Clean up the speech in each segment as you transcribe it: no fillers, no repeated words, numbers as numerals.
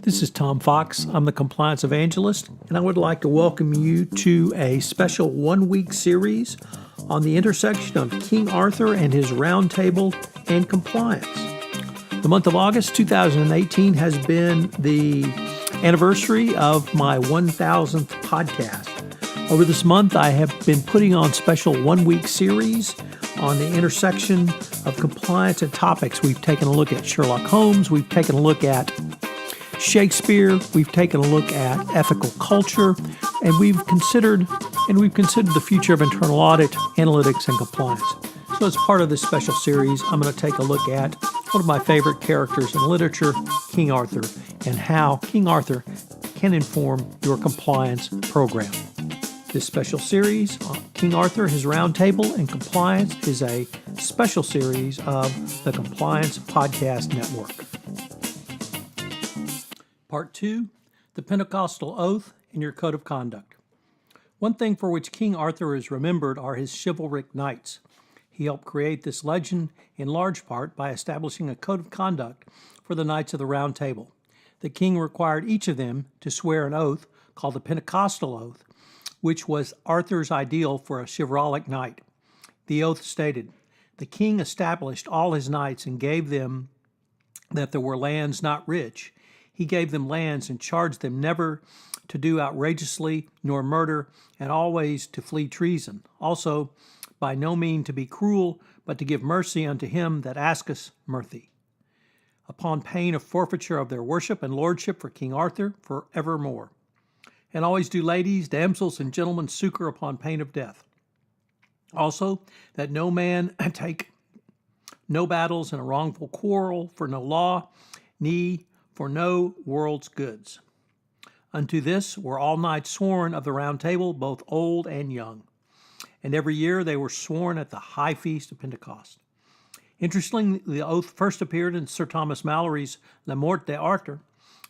This is Tom Fox. I'm the Compliance Evangelist, and I would like to welcome you to a special one-week series on the intersection of King Arthur and his Roundtable and compliance. The month of August 2018 has been the anniversary of my 1,000th podcast. Over this month, I have been putting on special one-week series on the intersection of compliance and topics. We've taken a look at Sherlock Holmes. We've taken a look at Shakespeare. We've taken a look at ethical culture, and we've considered the future of internal audit, analytics, and compliance. So as part of this special series, I'm going to take a look at one of my favorite characters in literature, King Arthur, and how King Arthur can inform your compliance program. This special series on King Arthur, his Roundtable, and compliance is a special series of the Compliance Podcast Network. Part 2, the Pentecostal Oath and your Code of Conduct. One thing for which King Arthur is remembered are his chivalric knights. He helped create this legend in large part by establishing a code of conduct for the Knights of the Round Table. The king required each of them to swear an oath called the Pentecostal Oath, which was Arthur's ideal for a chivalric knight. The oath stated, "The king established all his knights and gave them that there were lands not rich. He gave them lands and charged them never to do outrageously nor murder, and always to flee treason. Also, by no mean to be cruel, but to give mercy unto him that asketh mercy, upon pain of forfeiture of their worship and lordship for King Arthur for evermore. And always do ladies, damsels, and gentlemen succor upon pain of death. Also, that no man take no battles in a wrongful quarrel for no law, nee, for no world's goods. Unto this were all knights sworn of the Round Table, both old and young. And every year they were sworn at the high feast of Pentecost." Interestingly, the oath first appeared in Sir Thomas Malory's La Morte d'Arthur,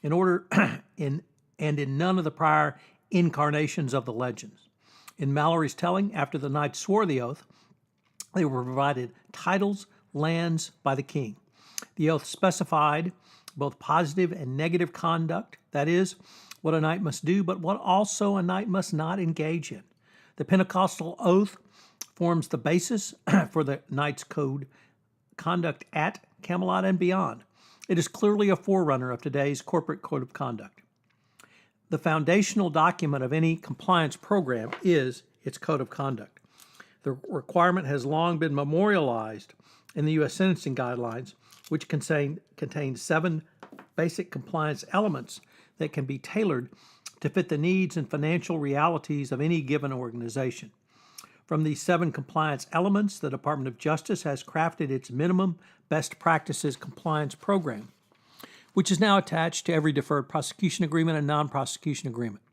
in none of the prior incarnations of the legends. In Malory's telling, after the knights swore the oath, they were provided titles, lands by the king. The oath specified both positive and negative conduct, that is, what a knight must do, but what also a knight must not engage in. The Pentecostal Oath forms the basis for the knight's code conduct at Camelot and beyond. It is clearly a forerunner of today's corporate code of conduct. The foundational document of any compliance program is its code of conduct. The requirement has long been memorialized in the U.S. Sentencing Guidelines, which contain 7 basic compliance elements that can be tailored to fit the needs and financial realities of any given organization. From these 7 compliance elements, the Department of Justice has crafted its minimum best practices compliance program, which is now attached to every deferred prosecution agreement and non-prosecution agreement.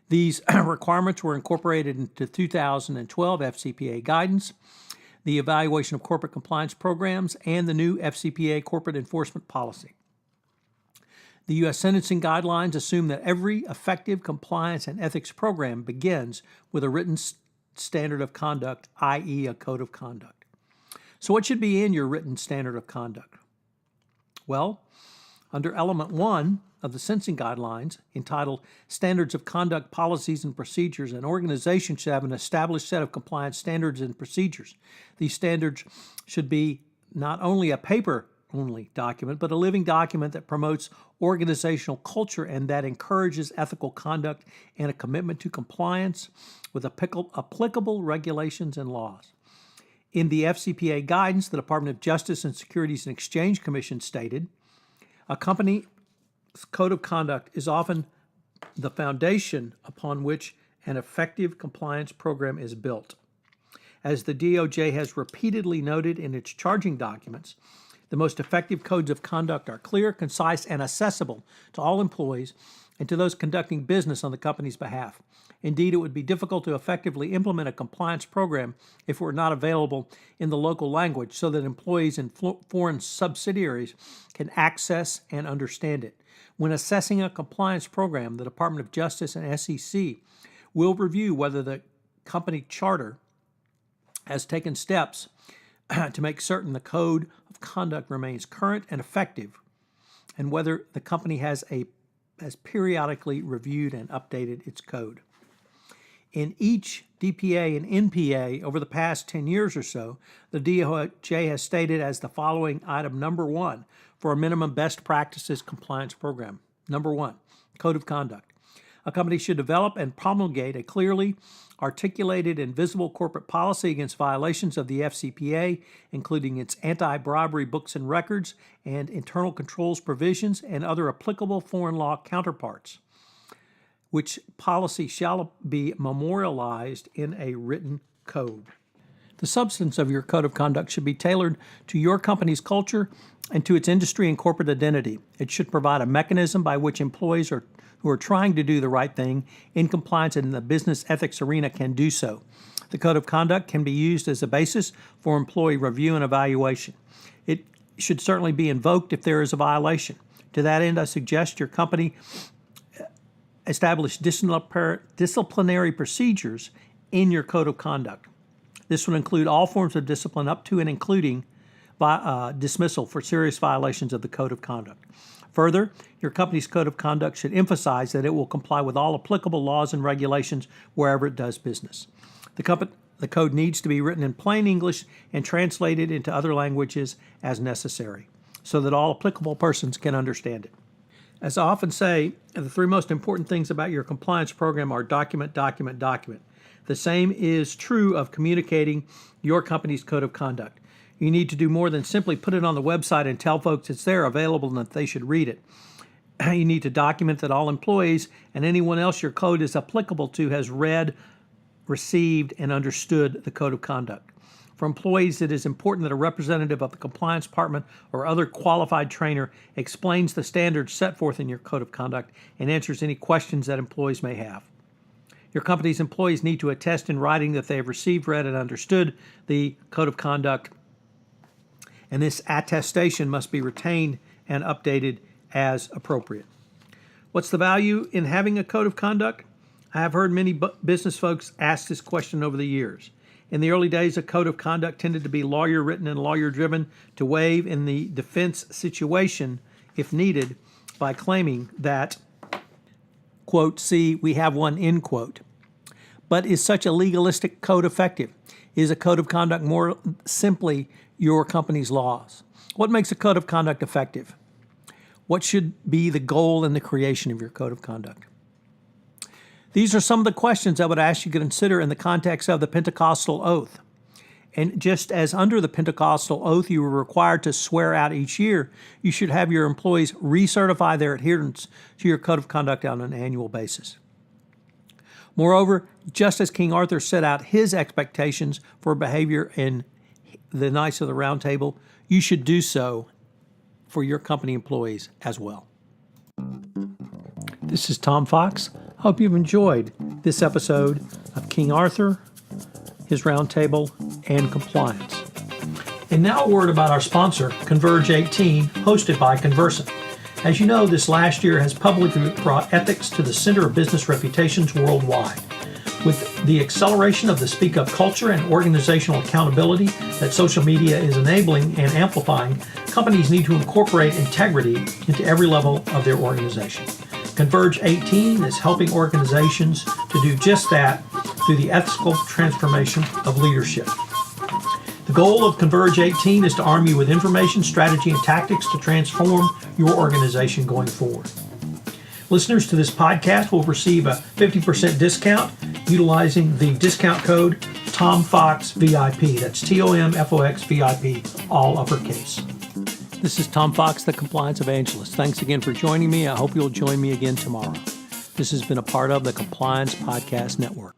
These requirements were incorporated into 2012 FCPA guidance, the evaluation of corporate compliance programs, and the new FCPA corporate enforcement policy. The U.S. Sentencing Guidelines assume that every effective compliance and ethics program begins with a written standard of conduct, i.e. a code of conduct. So what should be in your written standard of conduct? Well, under Element 1 of the Sentencing Guidelines, entitled Standards of Conduct, Policies, and Procedures, an organization should have an established set of compliance standards and procedures. These standards should be not only a paper-only document, but a living document that promotes organizational culture and that encourages ethical conduct and a commitment to compliance with applicable regulations and laws. In the FCPA guidance, the Department of Justice and Securities and Exchange Commission stated, "A company's code of conduct is often the foundation upon which an effective compliance program is built. As the DOJ has repeatedly noted in its charging documents, the most effective codes of conduct are clear, concise, and accessible to all employees and to those conducting business on the company's behalf. Indeed, it would be difficult to effectively implement a compliance program if it were not available in the local language so that employees in foreign subsidiaries can access and understand it. When assessing a compliance program, the Department of Justice and SEC will review whether the company charter has taken steps to make certain the code of conduct remains current and effective, and whether the company has a has periodically reviewed and updated its code. In each DPA and NPA over the past 10 years or so, the DOJ has stated as the following item number 1 for a minimum best practices compliance program. Number 1, Code of Conduct. A company should develop and promulgate a clearly articulated and visible corporate policy against violations of the FCPA, including its anti-bribery books and records and internal controls provisions and other applicable foreign law counterparts, which policy shall be memorialized in a written code. The substance of your code of conduct should be tailored to your company's culture and to its industry and corporate identity. It should provide a mechanism by which employees who are trying to do the right thing in compliance in the business ethics arena can do so. The code of conduct can be used as a basis for employee review and evaluation. It should certainly be invoked if there is a violation. To that end, I suggest your company establish disciplinary procedures in your code of conduct. This would include all forms of discipline up to and including dismissal for serious violations of the code of conduct. Further, your company's code of conduct should emphasize that it will comply with all applicable laws and regulations wherever it does business. The code needs to be written in plain English and translated into other languages as necessary, so that all applicable persons can understand it. As I often say, the 3 most important things about your compliance program are document, document, document. The same is true of communicating your company's code of conduct. You need to do more than simply put it on the website and tell folks it's there available and that they should read it. You need to document that all employees and anyone else your code is applicable to has read, received, and understood the code of conduct. For employees, it is important that a representative of the compliance department or other qualified trainer explains the standards set forth in your code of conduct and answers any questions that employees may have. Your company's employees need to attest in writing that they have received, read, and understood the code of conduct, and this attestation must be retained and updated as appropriate. What's the value in having a code of conduct? I have heard many business folks ask this question over the years. In the early days, a code of conduct tended to be lawyer-written and lawyer-driven to waive in the defense situation, if needed, by claiming that, quote, see, we have one, end quote. But is such a legalistic code effective? Is a code of conduct more simply your company's laws? What makes a code of conduct effective? What should be the goal in the creation of your code of conduct? These are some of the questions I would ask you to consider in the context of the Pentecostal Oath. And just as under the Pentecostal Oath you were required to swear out each year, you should have your employees recertify their adherence to your code of conduct on an annual basis. Moreover, just as King Arthur set out his expectations for behavior in the Knights of the Round Table, you should do so for your company employees as well. This is Tom Fox. Hope you've enjoyed this episode of King Arthur, his Round Table, and compliance. And now a word about our sponsor, Converge 18, hosted by Conversant. As you know, this last year has publicly brought ethics to the center of business reputations worldwide. With the acceleration of the Speak Up culture and organizational accountability that social media is enabling and amplifying, companies need to incorporate integrity into every level of their organization. Converge 18 is helping organizations to do just that through the ethical transformation of leadership. The goal of Converge 18 is to arm you with information, strategy, and tactics to transform your organization going forward. Listeners to this podcast will receive a 50% discount utilizing the discount code TOMFOXVIP. That's TOMFOXVIP, all uppercase. This is Tom Fox, the Compliance Evangelist. Thanks again for joining me. I hope you'll join me again tomorrow. This has been a part of the Compliance Podcast Network.